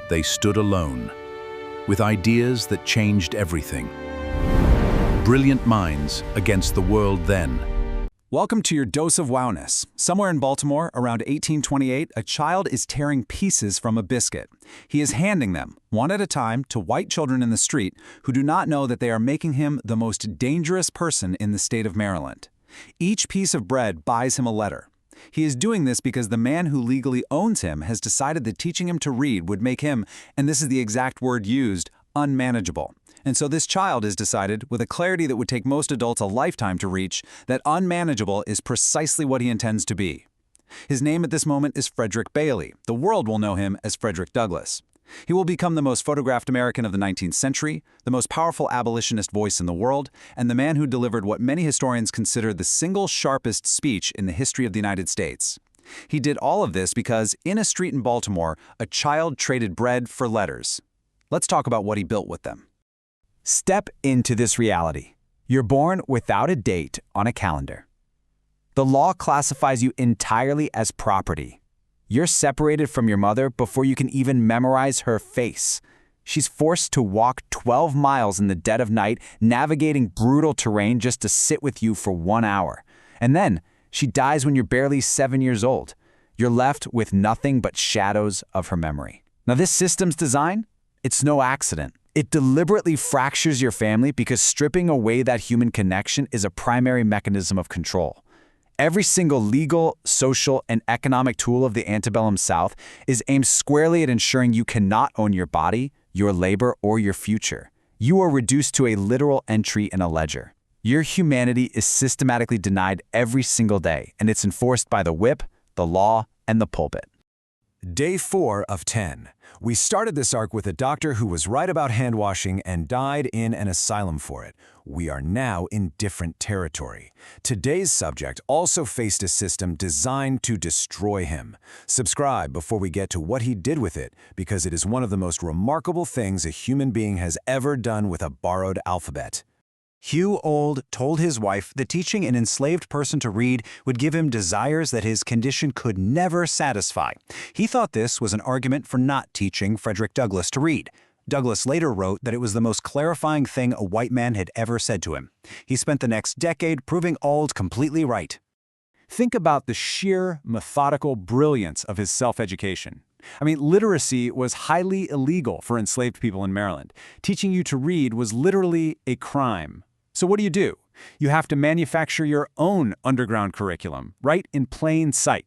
they stood alone, with ideas that changed everything. Brilliant minds against the world then. Welcome to your dose of wowness. Somewhere in Baltimore, around 1828, a child is tearing pieces from a biscuit. He is handing them, one at a time, to white children in the street who do not know that they are making him the most dangerous person in the state of Maryland. Each piece of bread buys him a letter. He is doing this because the man who legally owns him has decided that teaching him to read would make him, and this is the exact word used, unmanageable. And so this child has decided, with a clarity that would take most adults a lifetime to reach, that unmanageable is precisely what he intends to be. His name at this moment is Frederick Bailey. The world will know him as Frederick Douglass. He will become the most photographed American of the 19th century, the most powerful abolitionist voice in the world, and the man who delivered what many historians consider the single sharpest speech in the history of the United States. He did all of this because, in a street in Baltimore, a child traded bread for letters. Let's talk about what he built with them. Step into this reality. You're born without a date on a calendar. The law classifies you entirely as property. You're separated from your mother before you can even memorize her face. She's forced to walk 12 miles in the dead of night, navigating brutal terrain just to sit with you for 1 hour. And then, she dies when you're barely 7 years old. You're left with nothing but shadows of her memory. Now, this system's design? It's no accident. It deliberately fractures your family because stripping away that human connection is a primary mechanism of control. Every single legal, social, and economic tool of the antebellum South is aimed squarely at ensuring you cannot own your body, your labor, or your future. You are reduced to a literal entry in a ledger. Your humanity is systematically denied every single day, and it's enforced by the whip, the law, and the pulpit. Day 4 of 10. We started this arc with a doctor who was right about hand-washing and died in an asylum for it. We are now in different territory. Today's subject also faced a system designed to destroy him. Subscribe before we get to what he did with it, because it is one of the most remarkable things a human being has ever done with a borrowed alphabet. Hugh Old told his wife that teaching an enslaved person to read would give him desires that his condition could never satisfy. He thought this was an argument for not teaching Frederick Douglass to read. Douglass later wrote that it was the most clarifying thing a white man had ever said to him. He spent the next decade proving Old completely right. Think about the sheer, methodical brilliance of his self-education. Literacy was highly illegal for enslaved people in Maryland. Teaching you to read was literally a crime. So what do? You have to manufacture your own underground curriculum, right in plain sight.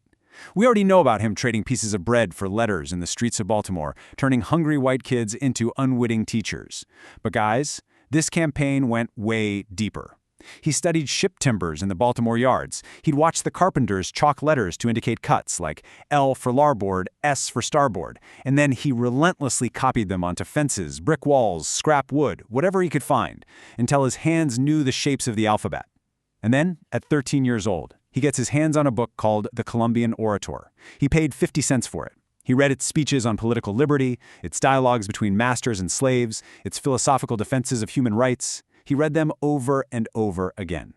We already know about him trading pieces of bread for letters in the streets of Baltimore, turning hungry white kids into unwitting teachers. But guys, this campaign went way deeper. He studied ship timbers in the Baltimore yards. He'd watch the carpenters chalk letters to indicate cuts, like L for larboard, S for starboard, and then he relentlessly copied them onto fences, brick walls, scrap wood, whatever he could find, until his hands knew the shapes of the alphabet. And then, at 13 years old, he gets his hands on a book called The Columbian Orator. He paid 50 cents for it. He read its speeches on political liberty, its dialogues between masters and slaves, its philosophical defenses of human rights. He read them over and over again.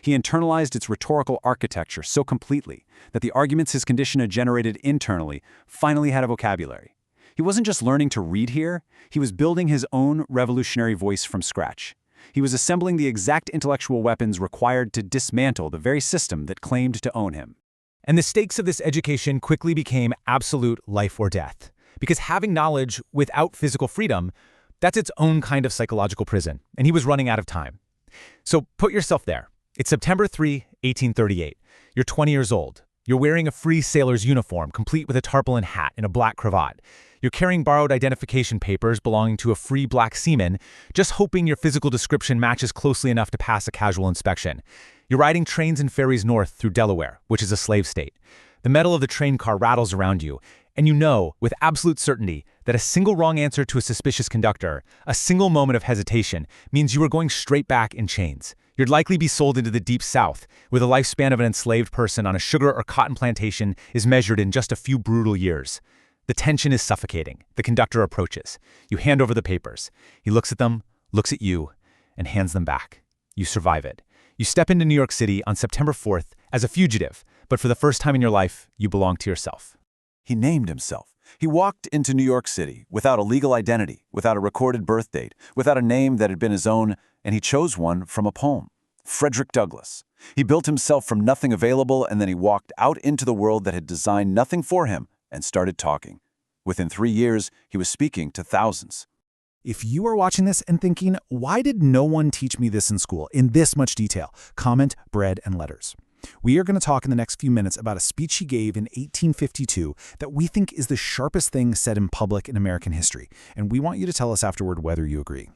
He internalized its rhetorical architecture so completely that the arguments his condition had generated internally finally had a vocabulary. He wasn't just learning to read here, he was building his own revolutionary voice from scratch. He was assembling the exact intellectual weapons required to dismantle the very system that claimed to own him. And the stakes of this education quickly became absolute life or death. Because having knowledge without physical freedom, that's its own kind of psychological prison, and he was running out of time. So put yourself there. It's September 3, 1838. You're 20 years old. You're wearing a free sailor's uniform, complete with a tarpaulin hat and a black cravat. You're carrying borrowed identification papers belonging to a free black seaman, just hoping your physical description matches closely enough to pass a casual inspection. You're riding trains and ferries north through Delaware, which is a slave state. The metal of the train car rattles around you, and you know with absolute certainty that a single wrong answer to a suspicious conductor, a single moment of hesitation, means you are going straight back in chains. You'd likely be sold into the deep South, where the lifespan of an enslaved person on a sugar or cotton plantation is measured in just a few brutal years. The tension is suffocating. The conductor approaches. You hand over the papers. He looks at them, looks at you, and hands them back. You survive it. You step into New York City on September 4th as a fugitive, but for the first time in your life, you belong to yourself. He named himself. He walked into New York City without a legal identity, without a recorded birth date, without a name that had been his own, and he chose one from a poem. Frederick Douglass. He built himself from nothing available, and then he walked out into the world that had designed nothing for him and started talking. Within 3 years, he was speaking to thousands. If you are watching this and thinking, why did no one teach me this in school in this much detail? Comment, bread, and letters. We are going to talk in the next few minutes about a speech he gave in 1852 that we think is the sharpest thing said in public in American history, and we want you to tell us afterward whether you agree.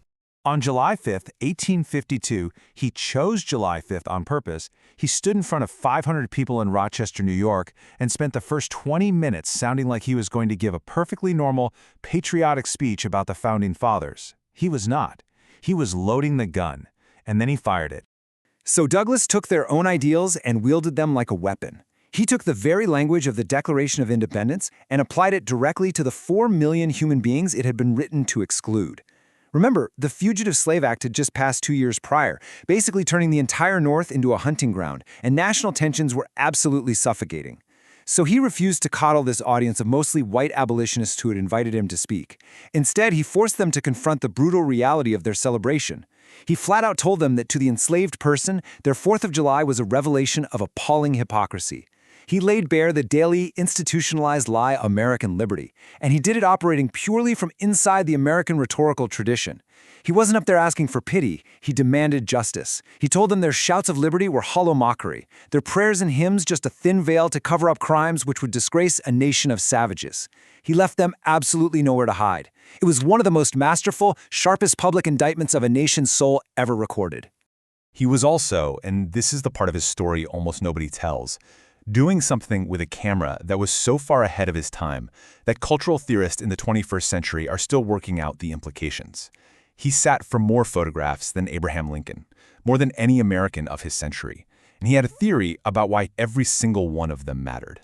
On July 5th, 1852, he chose July 5th on purpose. He stood in front of 500 people in Rochester, New York, and spent the first 20 minutes sounding like he was going to give a perfectly normal, patriotic speech about the Founding Fathers. He was not. He was loading the gun, and then he fired it. So Douglass took their own ideals and wielded them like a weapon. He took the very language of the Declaration of Independence and applied it directly to the 4 million human beings it had been written to exclude. Remember, the Fugitive Slave Act had just passed 2 years prior, basically turning the entire North into a hunting ground, and national tensions were absolutely suffocating. So he refused to coddle this audience of mostly white abolitionists who had invited him to speak. Instead, he forced them to confront the brutal reality of their celebration. He flat out told them that to the enslaved person, their 4th of July was a revelation of appalling hypocrisy. He laid bare the daily, institutionalized lie American liberty, and he did it operating purely from inside the American rhetorical tradition. He wasn't up there asking for pity, he demanded justice. He told them their shouts of liberty were hollow mockery, their prayers and hymns just a thin veil to cover up crimes which would disgrace a nation of savages. He left them absolutely nowhere to hide. It was one of the most masterful, sharpest public indictments of a nation's soul ever recorded. He was also, and this is the part of his story almost nobody tells, doing something with a camera that was so far ahead of his time that cultural theorists in the 21st century are still working out the implications. He sat for more photographs than Abraham Lincoln, more than any American of his century, and he had a theory about why every single one of them mattered.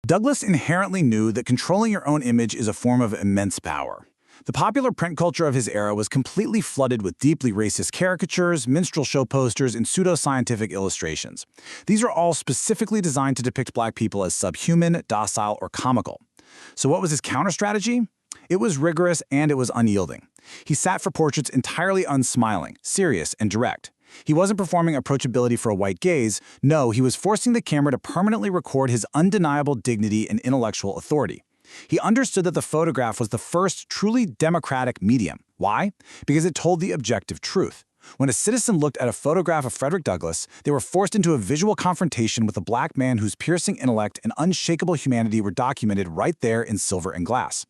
Douglass inherently knew that controlling your own image is a form of immense power. The popular print culture of his era was completely flooded with deeply racist caricatures, minstrel show posters, and pseudoscientific illustrations. These are all specifically designed to depict black people as subhuman, docile, or comical. So what was his counter-strategy? It was rigorous and it was unyielding. He sat for portraits entirely unsmiling, serious, and direct. He wasn't performing approachability for a white gaze. No, he was forcing the camera to permanently record his undeniable dignity and intellectual authority. He understood that the photograph was the first truly democratic medium. Why? Because it told the objective truth. When a citizen looked at a photograph of Frederick Douglass, they were forced into a visual confrontation with a black man whose piercing intellect and unshakable humanity were documented right there in silver and glass.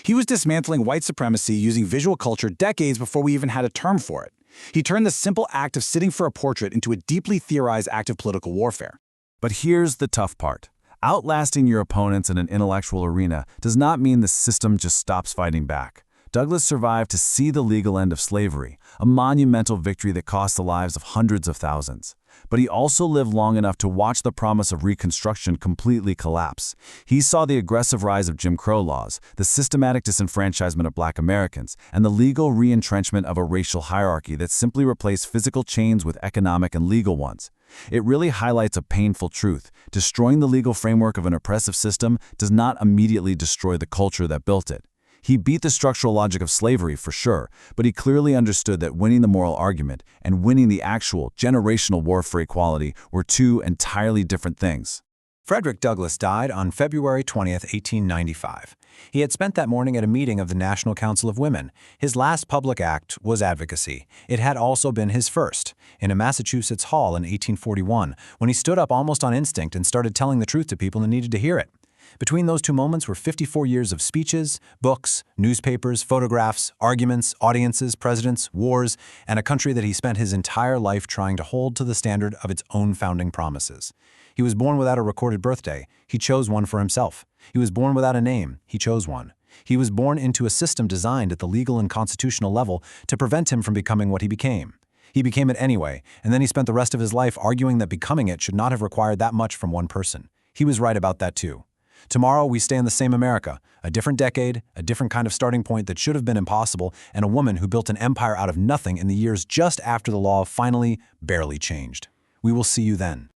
He was dismantling white supremacy using visual culture decades before we even had a term for it. He turned the simple act of sitting for a portrait into a deeply theorized act of political warfare. But here's the tough part. Outlasting your opponents in an intellectual arena does not mean the system just stops fighting back. Douglass survived to see the legal end of slavery, a monumental victory that cost the lives of hundreds of thousands. But he also lived long enough to watch the promise of Reconstruction completely collapse. He saw the aggressive rise of Jim Crow laws, the systematic disenfranchisement of black Americans, and the legal re-entrenchment of a racial hierarchy that simply replaced physical chains with economic and legal ones. It really highlights a painful truth. Destroying the legal framework of an oppressive system does not immediately destroy the culture that built it. He beat the structural logic of slavery for sure, but he clearly understood that winning the moral argument and winning the actual generational war for equality were two entirely different things. Frederick Douglass died on February 20th, 1895. He had spent that morning at a meeting of the National Council of Women. His last public act was advocacy. It had also been his first, in a Massachusetts hall in 1841, when he stood up almost on instinct and started telling the truth to people who needed to hear it. Between those two moments were 54 years of speeches, books, newspapers, photographs, arguments, audiences, presidents, wars, and a country that he spent his entire life trying to hold to the standard of its own founding promises. He was born without a recorded birthday. He chose one for himself. He was born without a name. He chose one. He was born into a system designed at the legal and constitutional level to prevent him from becoming what he became. He became it anyway, and then he spent the rest of his life arguing that becoming it should not have required that much from one person. He was right about that too. Tomorrow, we stay in the same America, a different decade, a different kind of starting point that should have been impossible, and a woman who built an empire out of nothing in the years just after the law finally, barely changed. We will see you then.